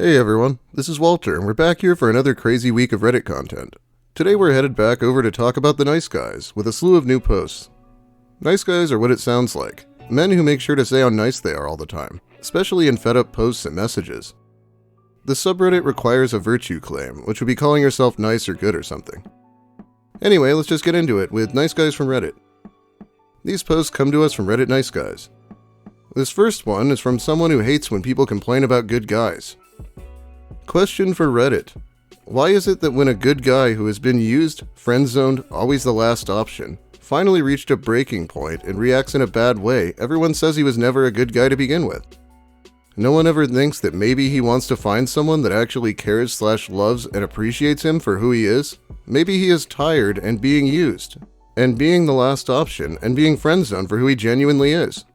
Hey everyone, this is Walter, and we're back here for another crazy week of Reddit content. Today we're headed back over to talk about the nice guys, with a slew of new posts. Nice guys are what it sounds like, men who make sure to say how nice they are all the time, especially in fed-up posts and messages. The subreddit requires a virtue claim, which would be calling yourself nice or good or something. Anyway, let's just get into it with nice guys from Reddit. These posts come to us from Reddit Nice Guys. This first one is from someone who hates when people complain about good guys. Question for Reddit. Why is it that when a good guy who has been used, friend-zoned, always the last option, finally reached a breaking point and reacts in a bad way, everyone says he was never a good guy to begin with? No one ever thinks that maybe he wants to find someone that actually cares/loves and appreciates him for who he is? Maybe he is tired and being used, and being the last option, and being friend-zoned for who he genuinely is.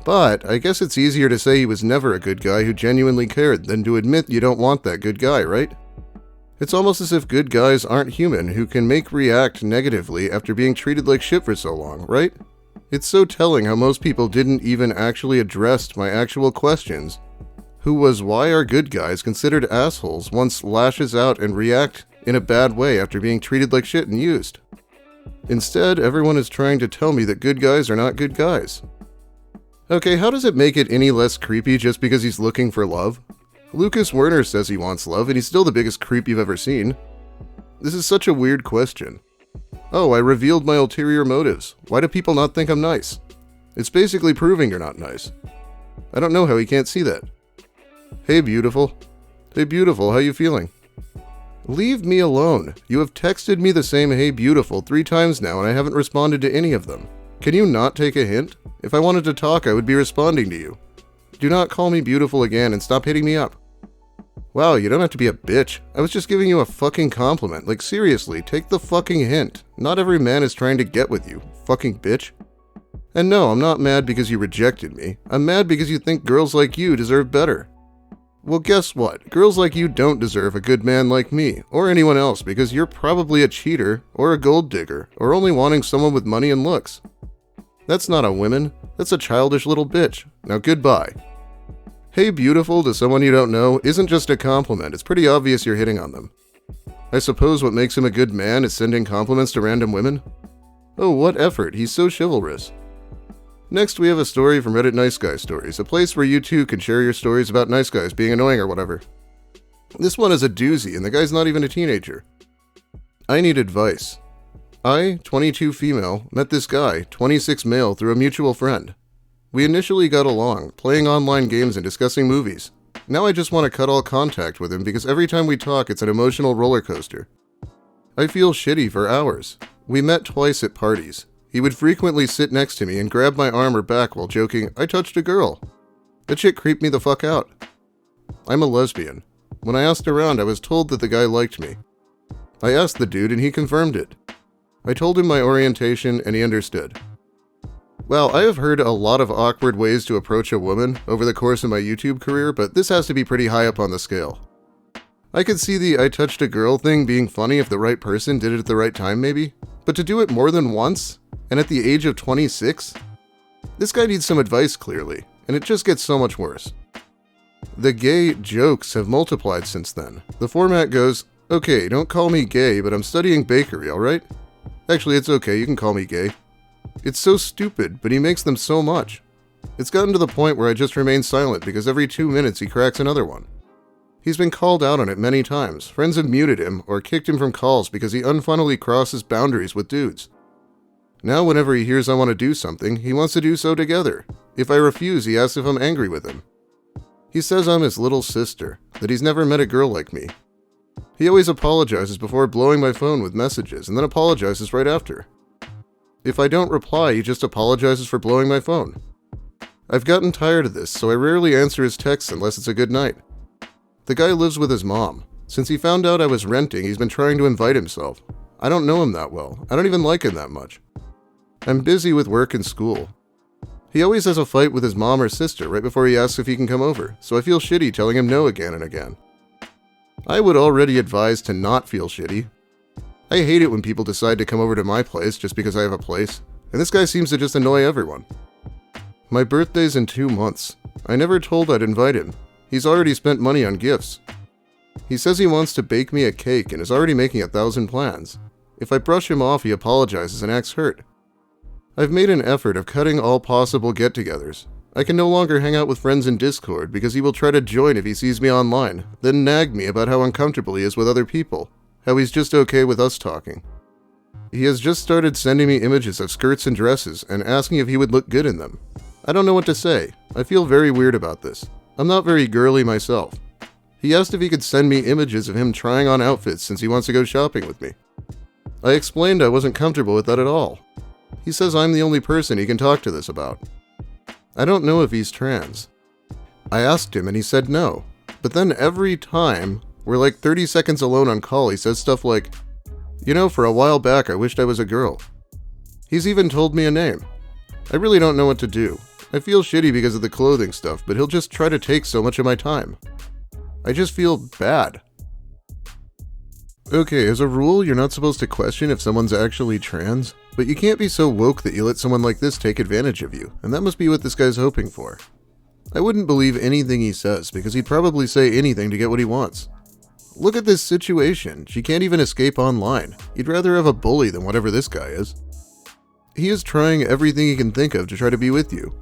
But I guess it's easier to say he was never a good guy who genuinely cared than to admit you don't want that good guy, right? It's almost as if good guys aren't human who can react negatively after being treated like shit for so long, right? It's so telling how most people didn't even actually address my actual questions. Who was why are good guys considered assholes once lashes out and react in a bad way after being treated like shit and used? Instead, everyone is trying to tell me that good guys are not good guys. Okay, how does it make it any less creepy just because he's looking for love? Lucas Werner says he wants love, and he's still the biggest creep you've ever seen. This is such a weird question. Oh, I revealed my ulterior motives. Why do people not think I'm nice? It's basically proving you're not nice. I don't know how he can't see that. Hey, beautiful. Hey, beautiful, how you feeling? Leave me alone. You have texted me the same hey, beautiful 3 times now, and I haven't responded to any of them. Can you not take a hint? If I wanted to talk, I would be responding to you. Do not call me beautiful again and stop hitting me up. Wow, you don't have to be a bitch. I was just giving you a fucking compliment. Like, seriously, take the fucking hint. Not every man is trying to get with you, fucking bitch. And no, I'm not mad because you rejected me. I'm mad because you think girls like you deserve better. Well, guess what? Girls like you don't deserve a good man like me, or anyone else, because you're probably a cheater, or a gold digger, or only wanting someone with money and looks. That's not a woman. That's a childish little bitch. Now goodbye. Hey beautiful to someone you don't know isn't just a compliment. It's pretty obvious you're hitting on them. I suppose what makes him a good man is sending compliments to random women? Oh, what effort. He's so chivalrous. Next, we have a story from Reddit Nice Guy Stories, a place where you too can share your stories about nice guys being annoying or whatever. This one is a doozy, and the guy's not even a teenager. I need advice. I, 22 female, met this guy, 26 male, through a mutual friend. We initially got along, playing online games and discussing movies. Now I just want to cut all contact with him because every time we talk it's an emotional roller coaster. I feel shitty for hours. We met twice at parties. He would frequently sit next to me and grab my arm or back while joking, I touched a girl. That shit creeped me the fuck out. I'm a lesbian. When I asked around I was told that the guy liked me. I asked the dude and he confirmed it. I told him my orientation, and he understood. Well, I have heard a lot of awkward ways to approach a woman over the course of my YouTube career, but this has to be pretty high up on the scale. I could see the I touched a girl thing being funny if the right person did it at the right time maybe, but to do it more than once, and at the age of 26? This guy needs some advice clearly, and it just gets so much worse. The gay jokes have multiplied since then. The format goes, okay, don't call me gay, but I'm studying bakery, alright? Actually, it's okay, you can call me gay. It's so stupid, but he makes them so much. It's gotten to the point where I just remain silent because every 2 minutes he cracks another one. He's been called out on it many times. Friends have muted him or kicked him from calls because he unfunnily crosses boundaries with dudes. Now whenever he hears I want to do something, he wants to do so together. If I refuse, he asks if I'm angry with him. He says I'm his little sister, that he's never met a girl like me. He always apologizes before blowing my phone with messages, and then apologizes right after. If I don't reply, he just apologizes for blowing my phone. I've gotten tired of this, so I rarely answer his texts unless it's a good night. The guy lives with his mom. Since he found out I was renting, he's been trying to invite himself. I don't know him that well. I don't even like him that much. I'm busy with work and school. He always has a fight with his mom or sister right before he asks if he can come over, so I feel shitty telling him no again and again. I would already advise to not feel shitty. I hate it when people decide to come over to my place just because I have a place, and this guy seems to just annoy everyone. My birthday's in 2 months. I never told I'd invite him. He's already spent money on gifts. He says he wants to bake me a cake and is already making 1,000 plans. If I brush him off, he apologizes and acts hurt. I've made an effort of cutting all possible get-togethers. I can no longer hang out with friends in Discord because he will try to join if he sees me online, then nag me about how uncomfortable he is with other people, how he's just okay with us talking. He has just started sending me images of skirts and dresses and asking if he would look good in them. I don't know what to say. I feel very weird about this. I'm not very girly myself. He asked if he could send me images of him trying on outfits since he wants to go shopping with me. I explained I wasn't comfortable with that at all. He says I'm the only person he can talk to this about. I don't know if he's trans. I asked him and he said no. But then every time we're like 30 seconds alone on call, he says stuff like, "You know, for a while back I wished I was a girl." He's even told me a name. I really don't know what to do. I feel shitty because of the clothing stuff, but he'll just try to take so much of my time. I just feel bad. Okay, as a rule, you're not supposed to question if someone's actually trans, but you can't be so woke that you let someone like this take advantage of you, and that must be what this guy's hoping for. I wouldn't believe anything he says, because he'd probably say anything to get what he wants. Look at this situation. She can't even escape online. You'd rather have a bully than whatever this guy is. He is trying everything he can think of to try to be with you.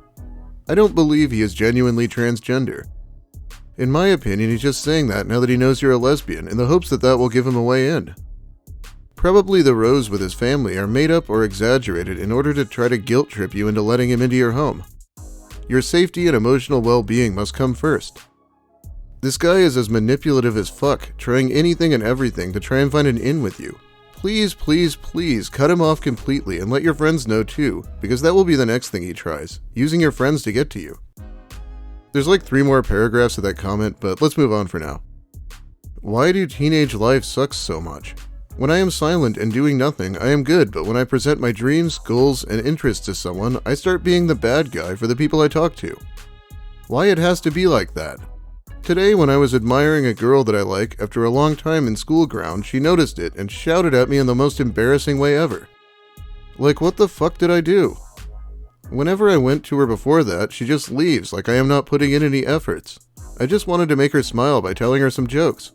I don't believe he is genuinely transgender. In my opinion, he's just saying that now that he knows you're a lesbian, in the hopes that that will give him a way in. Probably the rows with his family are made up or exaggerated in order to try to guilt trip you into letting him into your home. Your safety and emotional well-being must come first. This guy is as manipulative as fuck, trying anything and everything to try and find an in with you. Please, please, please cut him off completely and let your friends know too, because that will be the next thing he tries, using your friends to get to you. There's like 3 more paragraphs of that comment, but let's move on for now. Why do teenage life suck so much? When I am silent and doing nothing, I am good, but when I present my dreams, goals, and interests to someone, I start being the bad guy for the people I talk to. Why it has to be like that? Today, when I was admiring a girl that I like, after a long time in school ground, she noticed it and shouted at me in the most embarrassing way ever. Like, what the fuck did I do? Whenever I went to her before that, she just leaves like I am not putting in any efforts. I just wanted to make her smile by telling her some jokes.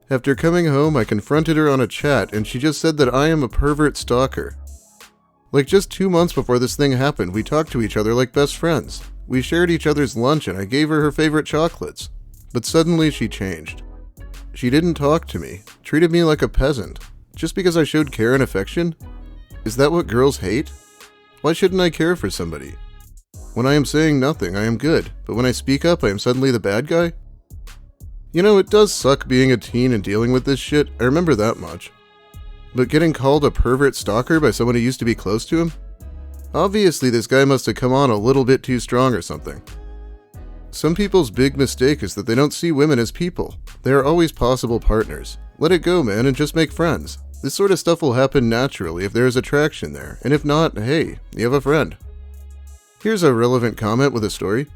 After coming home, I confronted her on a chat and she just said that I am a pervert stalker. Like just 2 months before this thing happened, we talked to each other like best friends. We shared each other's lunch and I gave her her favorite chocolates. But suddenly she changed. She didn't talk to me, treated me like a peasant, just because I showed care and affection? Is that what girls hate? Why shouldn't I care for somebody? When I am saying nothing, I am good, but when I speak up, I am suddenly the bad guy? You know, it does suck being a teen and dealing with this shit, I remember that much. But getting called a pervert stalker by someone who used to be close to him? Obviously this guy must have come on a little bit too strong or something. Some people's big mistake is that they don't see women as people. They are always possible partners. Let it go, man, and just make friends. This sort of stuff will happen naturally if there is attraction there, and if not, hey, you have a friend. Here's a relevant comment with a story.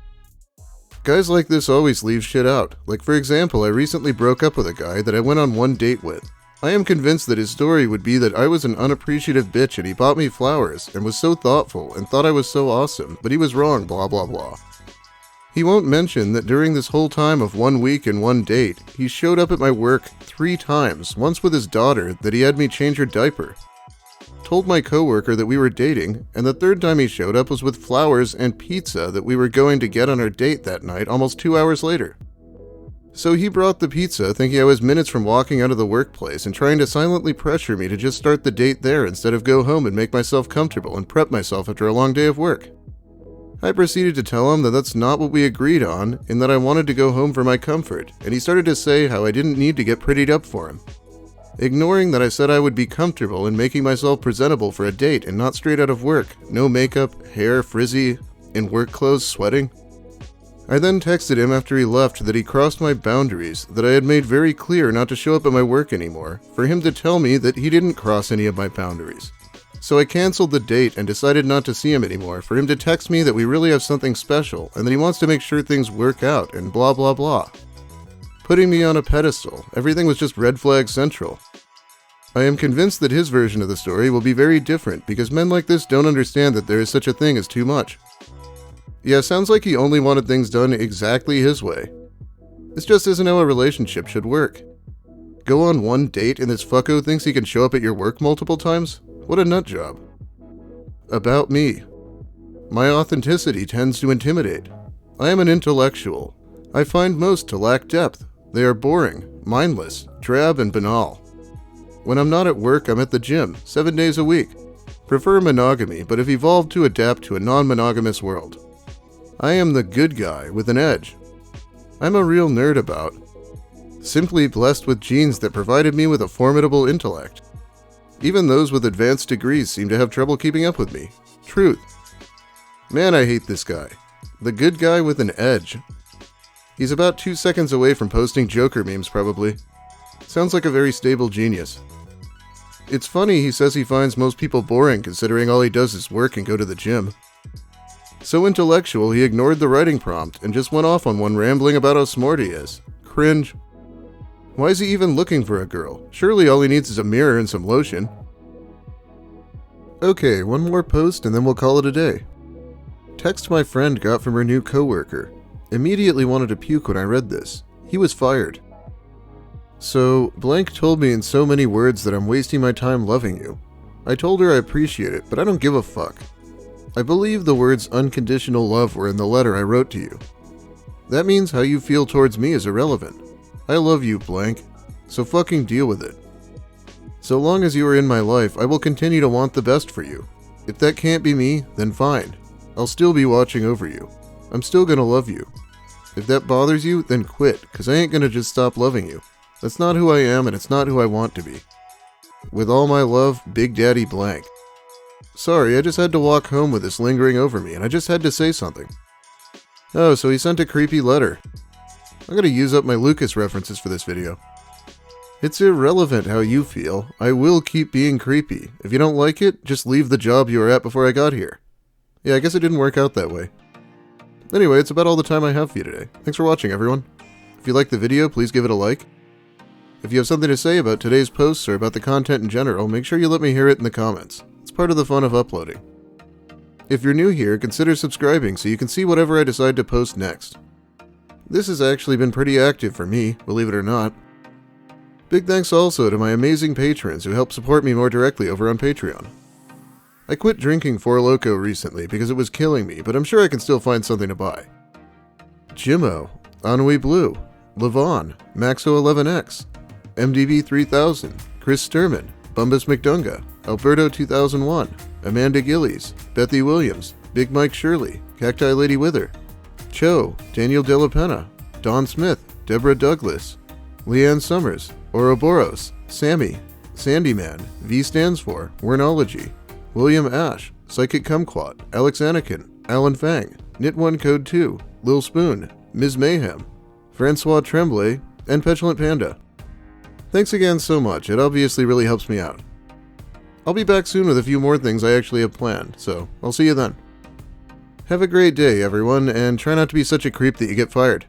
Guys like this always leave shit out. Like for example, I recently broke up with a guy that I went on one date with. I am convinced that his story would be that I was an unappreciative bitch and he bought me flowers and was so thoughtful and thought I was so awesome, but he was wrong, blah blah blah. He won't mention that during this whole time of 1 week and 1 date, he showed up at my work 3 times, once with his daughter that he had me change her diaper. Told my coworker that we were dating, and the 3rd time he showed up was with flowers and pizza that we were going to get on our date that night almost 2 hours later. So he brought the pizza thinking I was minutes from walking out of the workplace and trying to silently pressure me to just start the date there instead of go home and make myself comfortable and prep myself after a long day of work. I proceeded to tell him that that's not what we agreed on and that I wanted to go home for my comfort, and he started to say how I didn't need to get prettied up for him. Ignoring that I said I would be comfortable in making myself presentable for a date and not straight out of work, no makeup, hair frizzy, in work clothes sweating. I then texted him after he left that he crossed my boundaries, that I had made very clear not to show up at my work anymore, for him to tell me that he didn't cross any of my boundaries. So I canceled the date and decided not to see him anymore, for him to text me that we really have something special and that he wants to make sure things work out and blah blah blah. Putting me on a pedestal, everything was just red flag central. I am convinced that his version of the story will be very different because men like this don't understand that there is such a thing as too much. Yeah, sounds like he only wanted things done exactly his way. This just isn't how a relationship should work. Go on one date and this fucko thinks he can show up at your work multiple times? What a nut job. About me. My authenticity tends to intimidate. I am an intellectual. I find most to lack depth. They are boring, mindless, drab, and banal. When I'm not at work, I'm at the gym, 7 days a week. Prefer monogamy, but have evolved to adapt to a non-monogamous world. I am the good guy with an edge. I'm a real nerd about. Simply blessed with genes that provided me with a formidable intellect. Even those with advanced degrees seem to have trouble keeping up with me. Truth. Man, I hate this guy. The good guy with an edge. He's about 2 seconds away from posting Joker memes, probably. Sounds like a very stable genius. It's funny he says he finds most people boring considering all he does is work and go to the gym. So intellectual, he ignored the writing prompt and just went off on one rambling about how smart he is. Cringe. Why is he even looking for a girl? Surely all he needs is a mirror and some lotion. Okay, one more post and then we'll call it a day. Text my friend got from her new coworker. Immediately wanted to puke when I read this. He was fired. So, blank told me in so many words that I'm wasting my time loving you. I told her I appreciate it, but I don't give a fuck. I believe the words unconditional love were in the letter I wrote to you. That means how you feel towards me is irrelevant. I love you, blank, so fucking deal with it. So long as you are in my life, I will continue to want the best for you. If that can't be me, then fine. I'll still be watching over you. I'm still gonna love you. If that bothers you, then quit, cause I ain't gonna just stop loving you. That's not who I am and it's not who I want to be. With all my love, Big Daddy Blank. Sorry, I just had to walk home with this lingering over me and I just had to say something. Oh, so he sent a creepy letter. I'm gonna use up my Lucas references for this video. It's irrelevant how you feel. I will keep being creepy. If you don't like it, just leave the job you were at before I got here. Yeah, I guess it didn't work out that way. Anyway, it's about all the time I have for you today. Thanks for watching, everyone. If you liked the video, please give it a like. If you have something to say about today's posts or about the content in general, make sure you let me hear it in the comments. It's part of the fun of uploading. If you're new here, consider subscribing so you can see whatever I decide to post next. This has actually been pretty active for me, believe it or not. Big thanks also to my amazing patrons who help support me more directly over on Patreon. I quit drinking Four Loko recently because it was killing me, but I'm sure I can still find something to buy. Jimmo, Ennui Blue, Levon, Maxo11X, MDB 3000, Chris Sturman, Bumbus McDunga, Alberto 2001, Amanda Gillies, Bethy Williams, Big Mike Shirley, Cacti Lady Wither, Cho, Daniel Della Penna, Don Smith, Deborah Douglas, Leanne Summers, Ouroboros, Sammy, Sandyman, V stands for, Wernology, William Ash, Psychic Kumquat, Alex Anakin, Alan Fang, Knit1 Code 2, Lil Spoon, Ms. Mayhem, Francois Tremblay, and Petulant Panda. Thanks again so much, it obviously really helps me out. I'll be back soon with a few more things I actually have planned, so I'll see you then. Have a great day, everyone, and try not to be such a creep that you get fired.